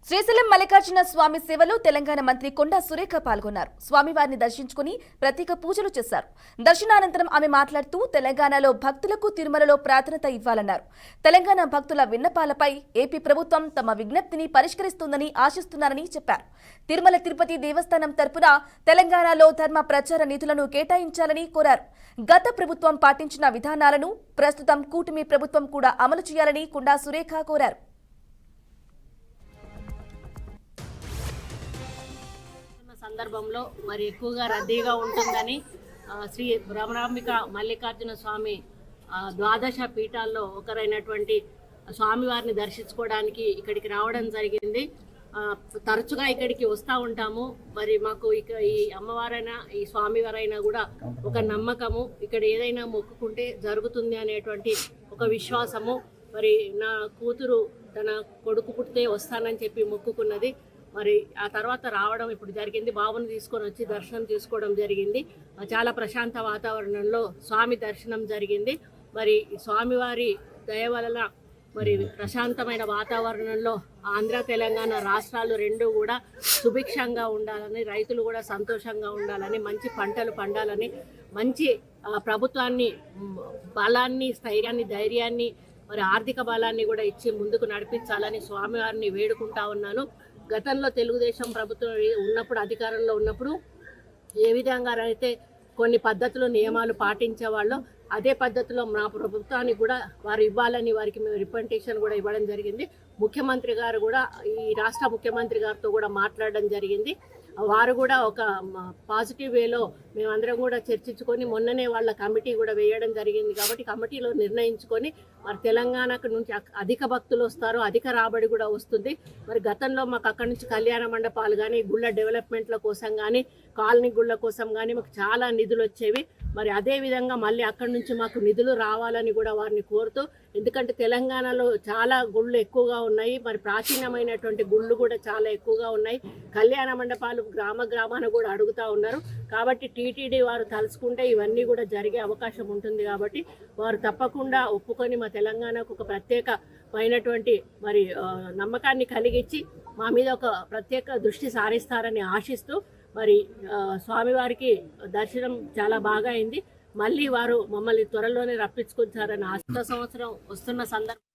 శ్రీశైలం మల్లికార్జున స్వామి సేవలో తెలంగాణ మంత్రి కొండా సురేఖ పాల్గొన్నారు. స్వామివారిని దర్శించుకుని ప్రత్యేక పూజలు చేశారు. దర్శనానంతరం ఆమె మాట్లాడుతూ తెలంగాణలో భక్తులకు తిరుమలలో ప్రాధాన్యత ఇవ్వాలన్నారు. తెలంగాణ భక్తుల విన్నపాలపై ఏపీ ప్రభుత్వం తమ విజ్ఞప్తిని పరిష్కరిస్తుందని ఆశిస్తున్నారని చెప్పారు. తిరుమల తిరుపతి దేవస్థానం తరపున తెలంగాణలో ధర్మ ప్రచార నిధులను కేటాయించాలని కోరారు. గత ప్రభుత్వం పాటించిన విధానాలను ప్రస్తుతం కూటమి ప్రభుత్వం కూడా అమలు చేయాలని కొండా సురేఖ కోరారు. సందర్భంలో మరి ఎక్కువగా రద్దీగా ఉంటుందని శ్రీ భ్రమరాంబిక మల్లికార్జున స్వామి ద్వాదశ పీఠాల్లో ఒకరైనటువంటి స్వామివారిని దర్శించుకోవడానికి ఇక్కడికి రావడం జరిగింది. తరచుగా ఇక్కడికి వస్తూ ఉంటాము. మరి మాకు ఈ అమ్మవారైనా ఈ స్వామివారైనా కూడా ఒక నమ్మకము, ఇక్కడ ఏదైనా మొక్కుకుంటే జరుగుతుంది అనేటువంటి ఒక విశ్వాసము. మరి నా కూతురు తన కొడుకు పుట్టితే వస్తానని చెప్పి మొక్కుకున్నది. మరి ఆ తర్వాత రావడం ఇప్పుడు జరిగింది. బాబుని తీసుకొని వచ్చి దర్శనం చేసుకోవడం జరిగింది. చాలా ప్రశాంత వాతావరణంలో స్వామి దర్శనం జరిగింది. మరి స్వామివారి దయ వలన మరి ప్రశాంతమైన వాతావరణంలో ఆంధ్ర తెలంగాణ రాష్ట్రాలు రెండు కూడా సుభిక్షంగా ఉండాలని, రైతులు కూడా సంతోషంగా ఉండాలని, మంచి పంటలు పండాలని, మంచి ప్రభుత్వాన్ని బలాన్ని, స్థైర్యాన్ని, ధైర్యాన్ని, మరి ఆర్థిక బలాన్ని కూడా ఇచ్చి ముందుకు నడిపించాలని స్వామివారిని వేడుకుంటా ఉన్నాను. గతంలో తెలుగుదేశం ప్రభుత్వం ఉన్నప్పుడు, అధికారంలో ఉన్నప్పుడు ఏ విధంగా అయితే కొన్ని పద్ధతులు నియమాలు పాటించేవాళ్ళు, అదే పద్ధతిలో మా ప్రభుత్వానికి కూడా వారు ఇవ్వాలని వారికి మేము రిప్రజెంటేషన్ కూడా ఇవ్వడం జరిగింది. ముఖ్యమంత్రి గారు కూడా ఈ రాష్ట్ర ముఖ్యమంత్రి గారితో కూడా మాట్లాడడం జరిగింది. వారు కూడా ఒక పాజిటివ్ వేలో మేమందరం కూడా చర్చించుకొని మొన్ననే వాళ్ళ కమిటీ కూడా వేయడం జరిగింది. కాబట్టి కమిటీలో నిర్ణయించుకొని మరి తెలంగాణకు నుంచి అధిక భక్తులు వస్తారు, అధిక రాబడి కూడా వస్తుంది. మరి గతంలో మాకు అక్కడి నుంచి కళ్యాణ మండపాలు కానీ, గుళ్ళ డెవలప్మెంట్ల కోసం కానీ, కాలనీ గుళ్ళ కోసం కానీ మాకు చాలా నిధులు వచ్చేవి. మరి అదేవిధంగా మళ్ళీ అక్కడి నుంచి మాకు నిధులు రావాలని కూడా వారిని కోరుతూ, ఎందుకంటే తెలంగాణలో చాలా గుళ్ళు ఎక్కువగా ఉన్నాయి, మరి ప్రాచీనమైనటువంటి గుళ్ళు కూడా చాలా ఎక్కువగా ఉన్నాయి. కళ్యాణ మండపాలు గ్రామాన కూడా అడుగుతూ ఉన్నారు. కాబట్టి టీటీడీ వారు తలుచుకుంటే ఇవన్నీ కూడా జరిగే అవకాశం ఉంటుంది. కాబట్టి వారు తప్పకుండా ఒప్పుకొని మా తెలంగాణకు ఒక ప్రత్యేకమైనటువంటి మరి నమ్మకాన్ని కలిగించి మా మీద ఒక ప్రత్యేక దృష్టి సారిస్తారని ఆశిస్తూ, మరి స్వామివారికి దర్శనం చాలా బాగా అయింది. మళ్ళీ వారు మమ్మల్ని త్వరలోనే రప్పించుకుంటారని సంవత్సరం వస్తున్న సందర్భం